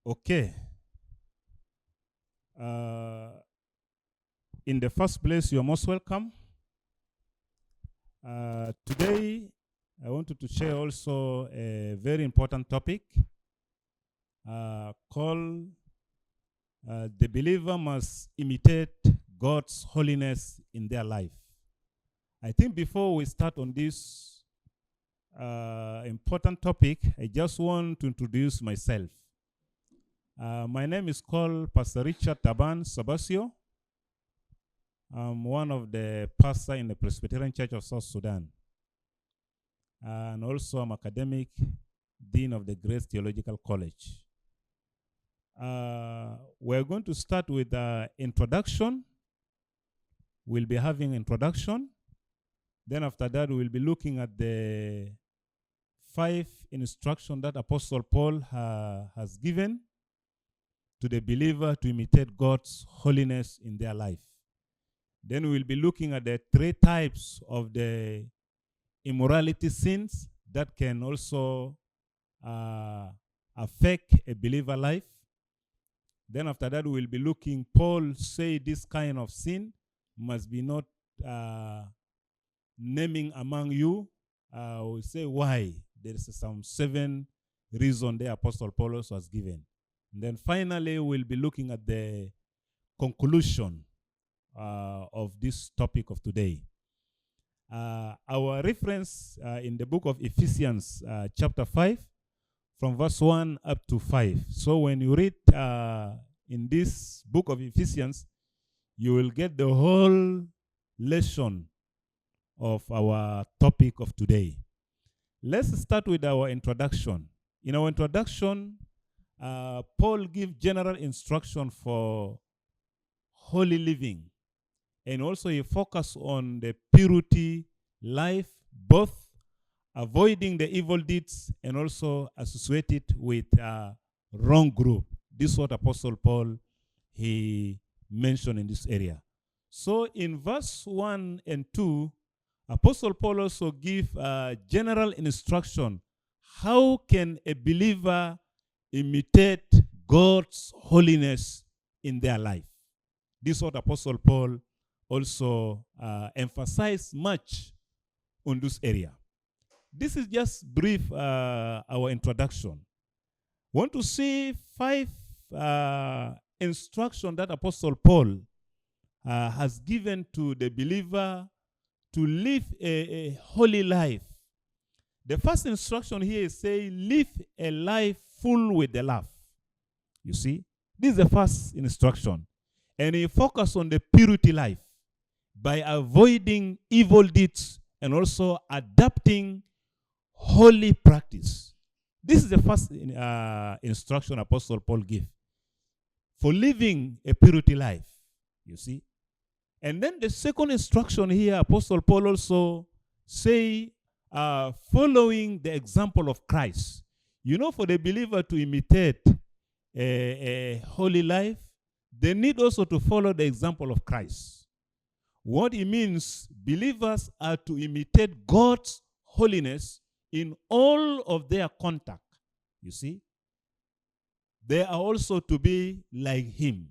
Okay. Uh, in the first place, you're most welcome. Today, I wanted to share also a very important topic called the believer must imitate God's holiness in their life. I think before we start on this important topic, I just want to introduce myself. My name is called Pastor Richard Taban Sabasio. I'm one of the pastors in the Presbyterian Church of South Sudan. And also I'm academic dean of the Grace Theological College. We're going to start with the introduction. We'll be having introduction. Then after that, we'll be looking at the 5 instructions that Apostle Paul has given to the believer to imitate God's holiness in their life. Then we'll be looking at the 3 types of the immorality sins that can also affect a believer life. Then after that, we'll be looking, Paul say this kind of sin must be not naming among you. We'll say why. There's some 7 reasons the Apostle Paul also has given. And then finally, we'll be looking at the conclusion of this topic of today. Our reference in the book of Ephesians, chapter 5, from verse 1 up to 5. So when you read in this book of Ephesians, you will get the whole lesson of our topic of today. Let's start with our introduction. In our introduction, Paul gives general instruction for holy living. And also he focuses on the purity life, both avoiding the evil deeds and also associated with wrong group. This is what Apostle Paul he mentioned in this area. So in verse 1 and 2, Apostle Paul also gives general instruction. How can a believer imitate God's holiness in their life? This is what Apostle Paul also emphasized much on this area. This is just brief our introduction. Want to see 5 instructions that Apostle Paul has given to the believer to live a holy life. The first instruction here is say, live a life full with the love. You see, this is the first instruction. And he focused on the purity life by avoiding evil deeds and also adapting holy practice. This is the first instruction Apostle Paul gave for living a purity life, you see. And then the second instruction here, Apostle Paul also say, following the example of Christ. You know, for the believer to imitate a holy life, they need also to follow the example of Christ. What it means, believers are to imitate God's holiness in all of their contact. You see? They are also to be like him.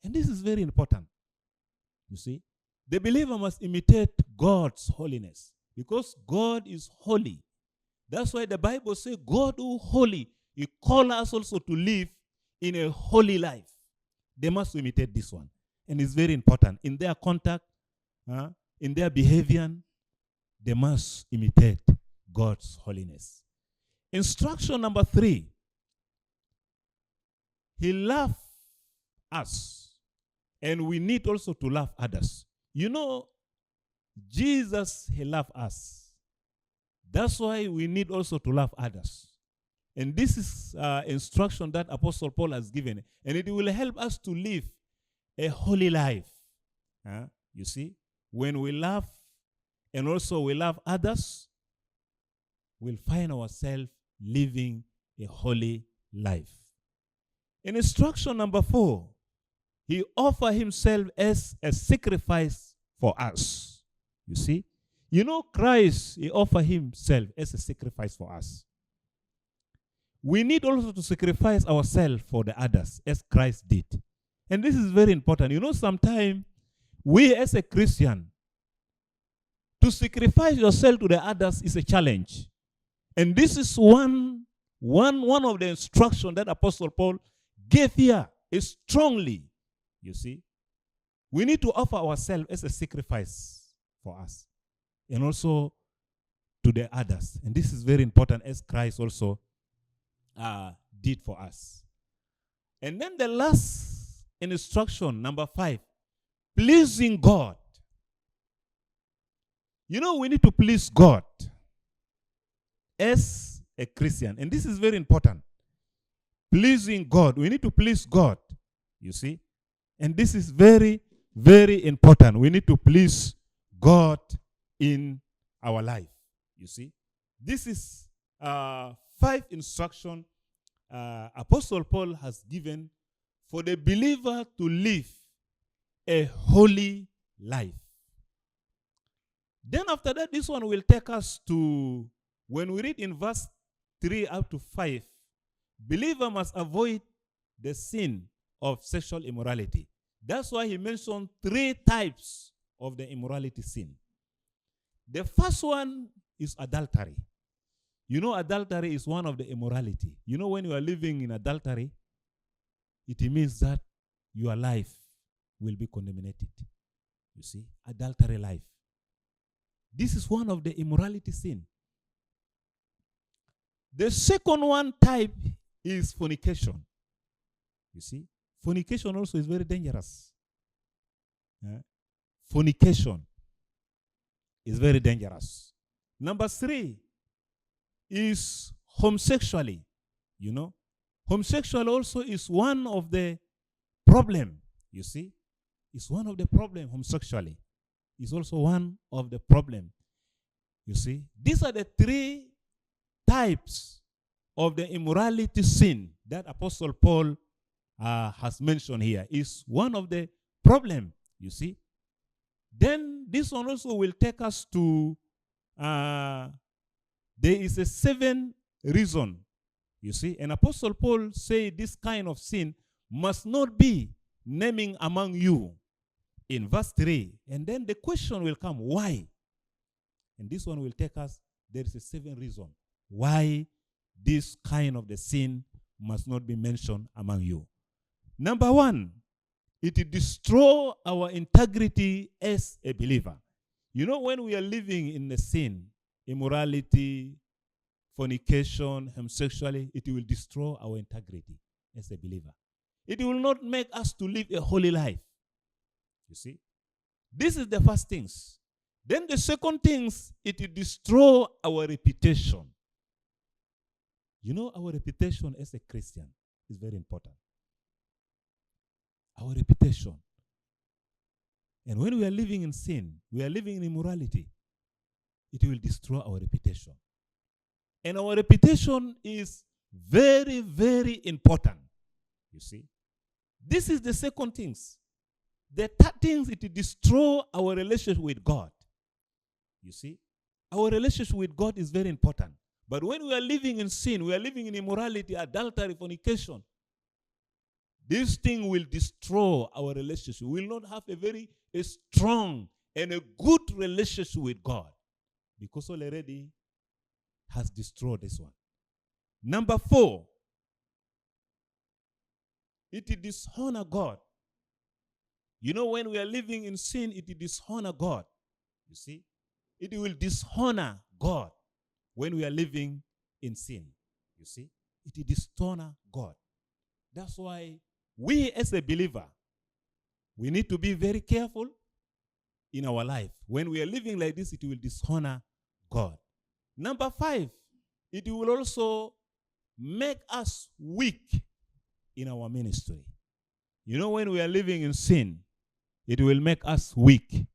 And this is very important. You see? The believer must imitate God's holiness because God is holy. That's why the Bible says, God who is holy, he calls us also to live in a holy life. They must imitate this one. And it's very important. In their contact, in their behavior, they must imitate God's holiness. Instruction number 3. He loves us. And we need also to love others. You know, Jesus, he loved us. That's why we need also to love others. And this is instruction that Apostle Paul has given. And it will help us to live a holy life. You see, when we love and also we love others, we'll find ourselves living a holy life. In instruction number 4, he offered himself as a sacrifice for us. You see? You know, Christ, he offered himself as a sacrifice for us. we need also to sacrifice ourselves for the others as Christ did. And this is very important. You know, sometimes we as a Christian, to sacrifice yourself to the others is a challenge. And this is one of the instructions that Apostle Paul gave here is strongly, you see. We need to offer ourselves as a sacrifice for us and also to the others. And this is very important as Christ also did for us. And then the last instruction, number 5, pleasing God. You know, we need to please God as a Christian. And this is very important. Pleasing God. We need to please God, you see. And this is very, very important. We need to please God in our life, you see. This is 5 instructions Apostle Paul has given for the believer to live a holy life. Then after that, this one will take us to, when we read in verse 3 up to 5, believer must avoid the sin of sexual immorality. That's why he mentioned 3 types of the immorality sin. The first one is adultery. You know, adultery is one of the immorality. You know, when you are living in adultery, it means that your life will be contaminated. You see, adultery life. This is one of the immorality sin. The second one type is fornication. You see, fornication also is very dangerous. Fornication is very dangerous. Number 3 is homosexuality. You know, homosexual also is one of the problem. You see, it's one of the problem. Homosexuality is also one of the problem. You see, these are the 3 types of the immorality sin that Apostle Paul has mentioned here. Is one of the problem, you see. Then this one also will take us to, there is a 7 reason, you see. And Apostle Paul say this kind of sin must not be naming among you in verse 3. And then the question will come, why? And this one will take us, there is a 7 reason why this kind of the sin must not be mentioned among you. Number 1, it destroys our integrity as a believer. You know, when we are living in the sin, immorality, fornication, homosexuality, it will destroy our integrity as a believer. It will not make us to live a holy life. You see? This is the first things. Then the second things, it will destroy our reputation. You know, our reputation as a Christian is very important. Our reputation. And when we are living in sin, we are living in immorality, it will destroy our reputation. And our reputation is very, very important. You see? This is the second things. The third things, it will destroy our relationship with God. You see? Our relationship with God is very important. But when we are living in sin, we are living in immorality, adultery, fornication, this thing will destroy our relationship. We will not have a strong and a good relationship with God because already has destroyed this one. Number 4, it will dishonor God. You know, when we are living in sin, it will dishonor God. You see? It will dishonor God when we are living in sin. You see? It will dishonor God. That's why we as a believer, we need to be very careful in our life. When we are living like this, it will dishonor God. Number 5, it will also make us weak in our ministry. You know, when we are living in sin, it will make us weak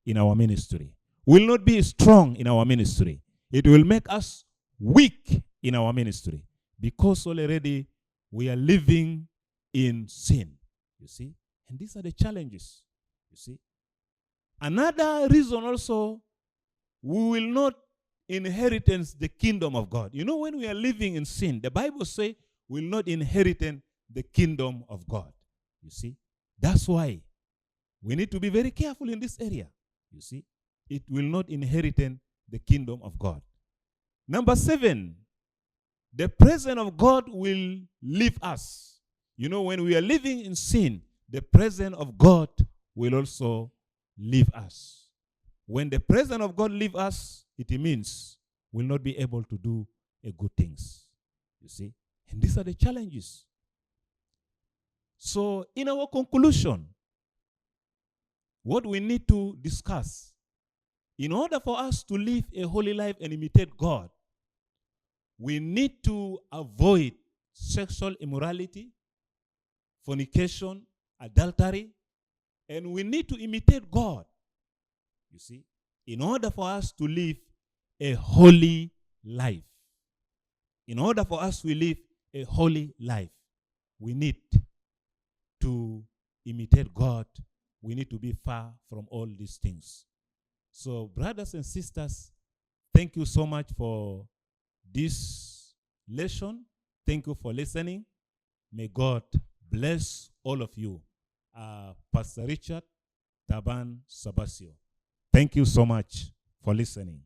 in our ministry. We will not be strong in our ministry. It will make us weak in our ministry because already we are living in sin. You see? And these are the challenges. You see? Another reason also, we will not inheritance the kingdom of God. You know, when we are living in sin, the Bible says we will not inherit the kingdom of God. You see, that's why we need to be very careful in this area. You see, it will not inherit the kingdom of God. Number 7, the presence of God will leave us. You know, when we are living in sin, the presence of God will also leave us. When the presence of God leaves us, it means we'll not be able to do good things. You see? And these are the challenges. So, in our conclusion, what we need to discuss, in order for us to live a holy life and imitate God, we need to avoid sexual immorality, fornication, adultery, and we need to imitate God. You see, in order for us to live a holy life, in order for us to live a holy life, we need to imitate God. We need to be far from all these things. So, brothers and sisters, thank you so much for this lesson. Thank you for listening. May God bless all of you. Pastor Richard Taban Sabasio. Thank you so much for listening.